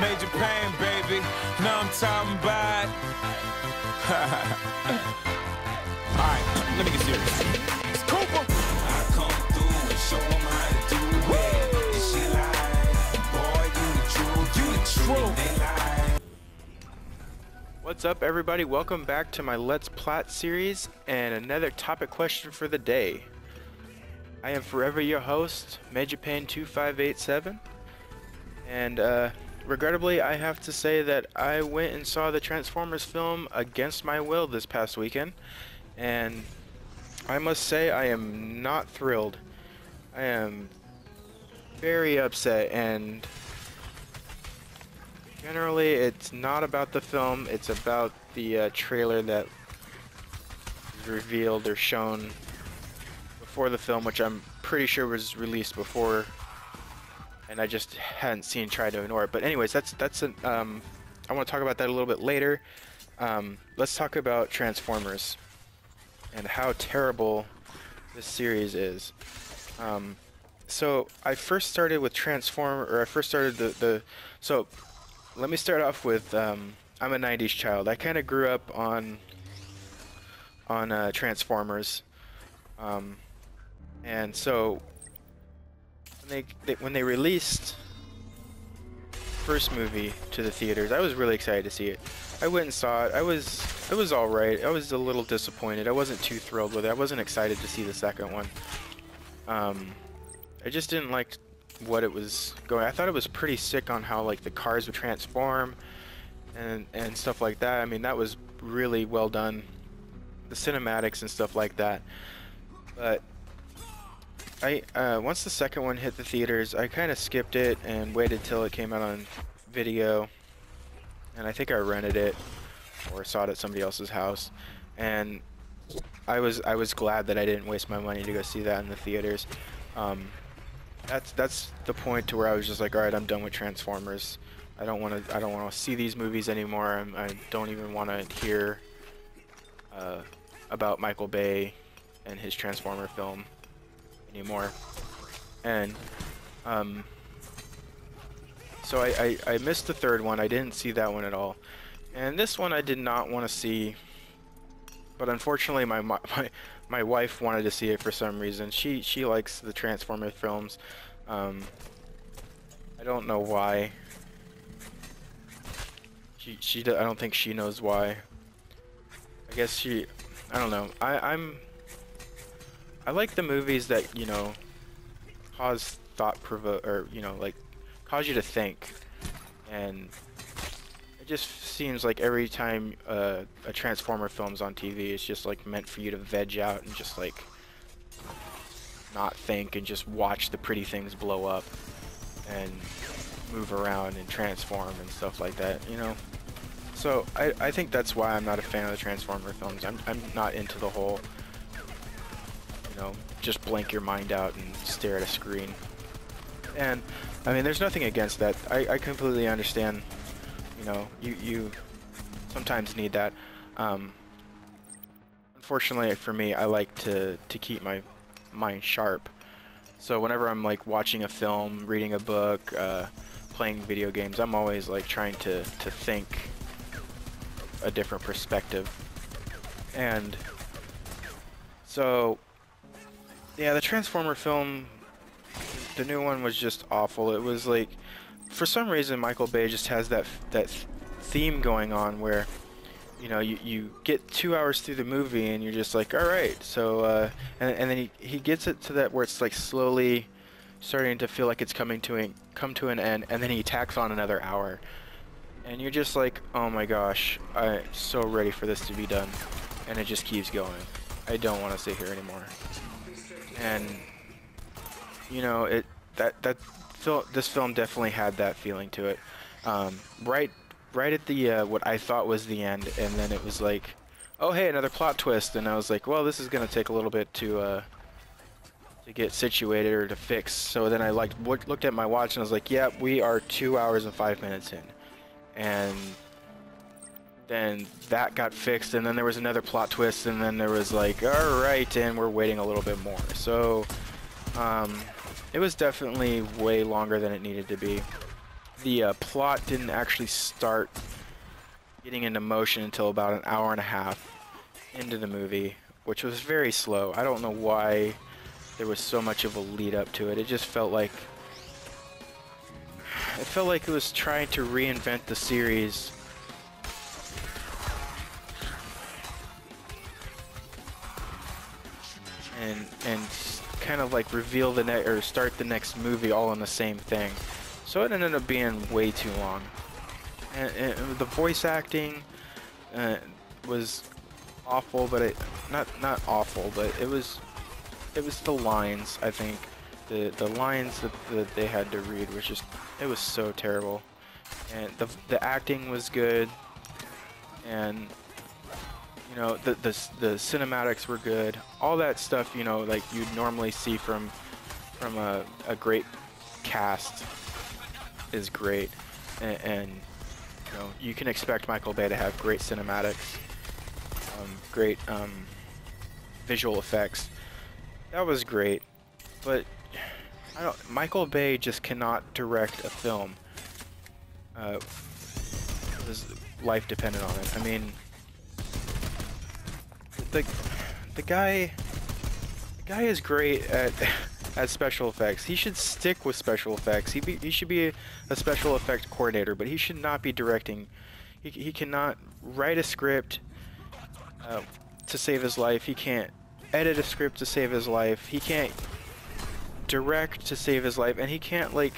Major pain, baby. Know I'm talking about. Alright, let me get serious. It's Cooper. I come through and show them how to do it. This shit live. Boy, you the truth. You the truth. They lie. What's up, everybody? Welcome back to my Let's Plat series and another topic question for the day. I am forever your host, MajorPain2587, and regrettably I have to say that I went and saw the Transformers film against my will this past weekend, and I must say I am not thrilled. I am very upset, and generally it's not about the film, it's about the trailer that is revealed or shown before the film, which I'm pretty sure was released before, and I just hadn't seen, tried to ignore it. But anyways, I want to talk about that a little bit later. Let's talk about Transformers and how terrible this series is. So I first started with so let me start off with I'm a 90s child. I kind of grew up on Transformers. And so when they released the first movie to the theaters, I was really excited to see it. I went and saw it. It was all right. I was a little disappointed. I wasn't too thrilled with it. I wasn't excited to see the second one. I just didn't like what it was going. I thought it was pretty sick on how like the cars would transform and stuff like that. I mean, that was really well done. The cinematics and stuff like that. But once the second one hit the theaters, I kind of skipped it and waited till it came out on video, and I think I rented it or saw it at somebody else's house, and I was glad that I didn't waste my money to go see that in the theaters. That's the point to where I was just like, all right, I'm done with Transformers. I don't want to see these movies anymore. I don't even want to hear about Michael Bay and his Transformer film anymore. And so I missed the third one. I didn't see that one at all, and this one I did not want to see, but unfortunately my wife wanted to see it for some reason. She likes the Transformer films. I don't know why. I don't think she knows why. I guess I don't know. I like the movies that, you know, cause like cause you to think, and it just seems like every time a Transformer film's on TV, it's just like meant for you to veg out and just like not think and just watch the pretty things blow up and move around and transform and stuff like that, you know. So I think that's why I'm not a fan of the Transformer films. I'm not into the whole, you know, just blank your mind out and stare at a screen. And I mean, there's nothing against that. I completely understand, you know, you sometimes need that. Unfortunately for me, I like to keep my mind sharp. So whenever I'm like watching a film, reading a book, playing video games, I'm always like trying to think a different perspective. And so yeah, the Transformer film, the new one, was just awful. It was like, for some reason Michael Bay just has that theme going on where, you know, you get 2 hours through the movie and you're just like, all right, so and then he gets it to that where it's like slowly starting to feel like it's come to an end, and then he tacks on another hour, and you're just like, oh my gosh, I'm so ready for this to be done, and it just keeps going. I don't want to sit here anymore. And you know, this film definitely had that feeling to it. Right at the what I thought was the end, and then it was like, oh hey, another plot twist, and I was like, well, this is gonna take a little bit to get situated or to fix. So then I looked at my watch and I was like, yeah, we are 2 hours and 5 minutes in, and then that got fixed, and then there was another plot twist, and then there was like, all right, and we're waiting a little bit more. So it was definitely way longer than it needed to be. the plot didn't actually start getting into motion until about an hour and a half into the movie, which was very slow. I don't know why there was so much of a lead up to it. It just felt like it was trying to reinvent the series. And kind of like reveal the or start the next movie all in the same thing. So it ended up being way too long. And the voice acting was awful, but not awful, but it was the lines. I think the lines that they had to read was just, it was so terrible. And the acting was good, and you know, the cinematics were good. All that stuff, you know, like you'd normally see from a great cast is great, and you know, you can expect Michael Bay to have great cinematics, great visual effects. That was great, but Michael Bay just cannot direct a film. His life depended on it. I mean, the guy is great at special effects. He should stick with special effects. He should be a special effect coordinator, but he should not be directing. He cannot write a script to save his life. He can't edit a script to save his life. He can't direct to save his life, and he can't like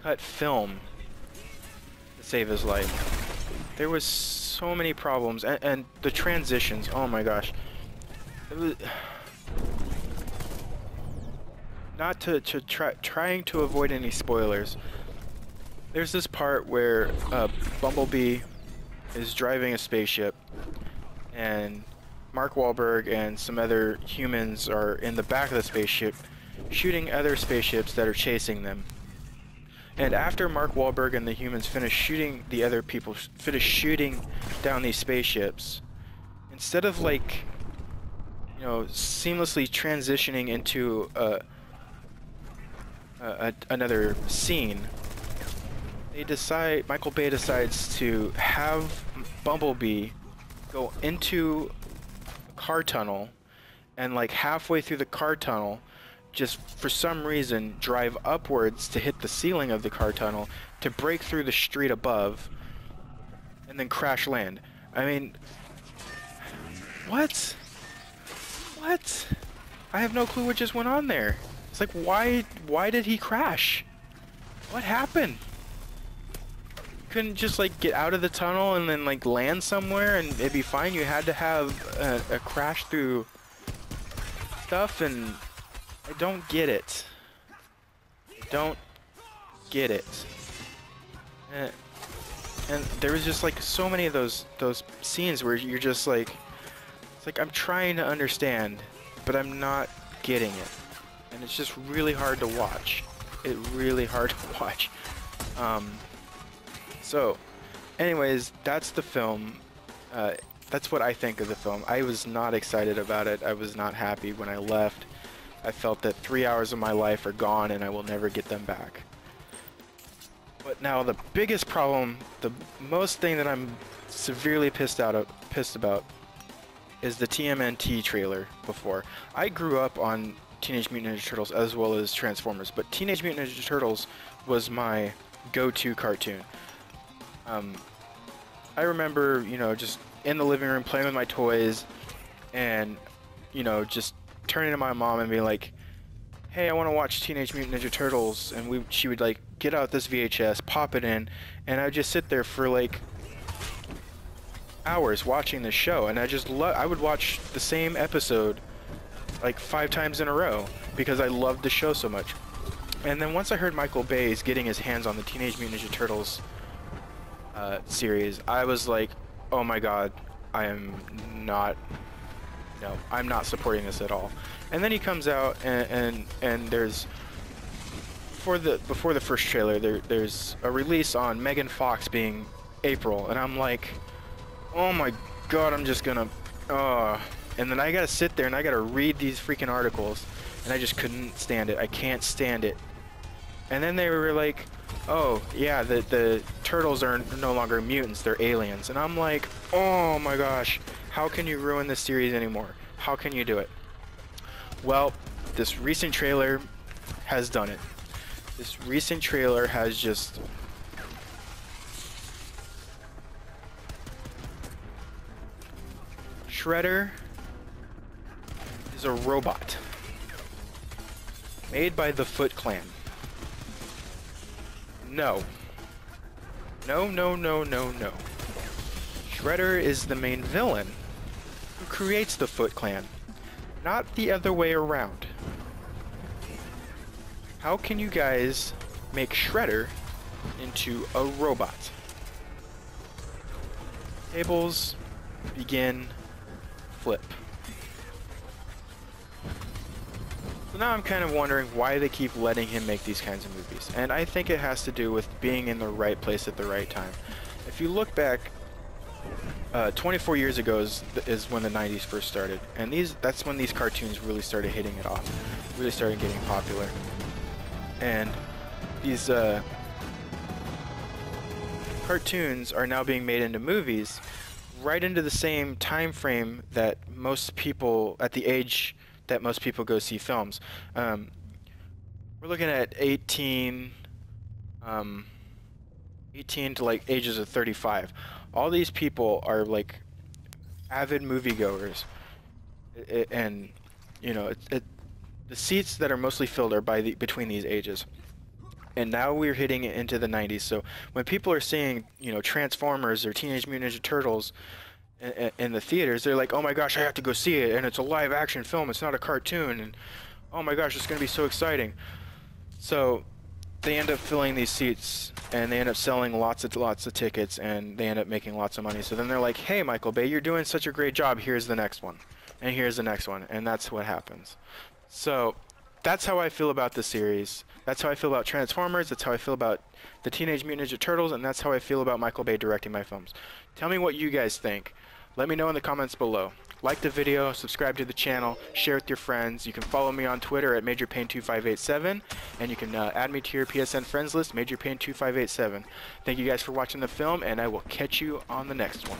cut film to save his life. There was so many problems, and the transitions, oh my gosh. It was not trying to avoid any spoilers. There's this part where Bumblebee is driving a spaceship, and Mark Wahlberg and some other humans are in the back of the spaceship shooting other spaceships that are chasing them. And after Mark Wahlberg and the humans finish shooting the other people, finish shooting down these spaceships, instead of like, you know, seamlessly transitioning into another scene, Michael Bay decides to have Bumblebee go into a car tunnel, and like halfway through the car tunnel, just for some reason drive upwards to hit the ceiling of the car tunnel to break through the street above and then crash land. I mean, what? I have no clue what just went on there. It's like, why did he crash? What happened? Couldn't just like get out of the tunnel and then like land somewhere and it'd be fine? You had to have a crash through stuff, and I don't get it. I don't get it. And there was just like so many of those scenes where you're just like, it's like I'm trying to understand, but I'm not getting it, and it's just really hard to watch. Really hard to watch. So, anyways, that's the film. That's what I think of the film. I was not excited about it. I was not happy when I left. I felt that 3 hours of my life are gone and I will never get them back. But now the biggest problem, the most thing that I'm severely pissed about, is the TMNT trailer before. I grew up on Teenage Mutant Ninja Turtles as well as Transformers, but Teenage Mutant Ninja Turtles was my go-to cartoon. I remember, you know, just in the living room playing with my toys and, you know, just turning to my mom and being like, hey, I want to watch Teenage Mutant Ninja Turtles, and she would like get out this VHS, pop it in, and I would just sit there for like hours watching this show, and I would watch the same episode like 5 times in a row because I loved the show so much. And then once I heard Michael Bay's getting his hands on the Teenage Mutant Ninja Turtles series, I was like, oh my god, I'm not supporting this at all. And then he comes out and there's before the first trailer there's a release on Megan Fox being April, and I'm like, oh my god, I'm just gonna and then I gotta sit there and I gotta read these freaking articles, and I just couldn't stand it. I can't stand it. And then they were like, oh yeah, the turtles are no longer mutants, they're aliens. And I'm like, oh my gosh, how can you ruin this series anymore? How can you do it? Well, this recent trailer has done it. This recent trailer has just... Shredder is a robot made by the Foot Clan. No. No, no, no, no, no. Shredder is the main villain who creates the Foot Clan, not the other way around. How can you guys make Shredder into a robot? Tables begin flip. So now I'm kind of wondering why they keep letting him make these kinds of movies. And I think it has to do with being in the right place at the right time. If you look back, 24 years ago is when the 90s first started. And that's when these cartoons really started hitting it off. Really started getting popular. And these cartoons are now being made into movies right into the same time frame that most people, at the age that most people go see films. We're looking at 18 to like ages of 35. All these people are like avid moviegoers, and you know, the seats that are mostly filled are between these ages. And now we're hitting it into the 90s. So when people are seeing, you know, Transformers or Teenage Mutant Ninja Turtles in the theaters, they're like, oh my gosh, I have to go see it, and it's a live action film, it's not a cartoon, and oh my gosh, it's gonna be so exciting. So they end up filling these seats, and they end up selling lots of tickets, and they end up making lots of money. So then they're like, hey Michael Bay, you're doing such a great job, here's the next one, and here's the next one, and that's what happens. So that's how I feel about the series. That's how I feel about Transformers, that's how I feel about the Teenage Mutant Ninja Turtles, and that's how I feel about Michael Bay directing my films. Tell me what you guys think. Let me know in the comments below. Like the video, subscribe to the channel, share with your friends. You can follow me on Twitter at MajorPain2587, and you can add me to your PSN friends list, MajorPain2587. Thank you guys for watching the film, and I will catch you on the next one.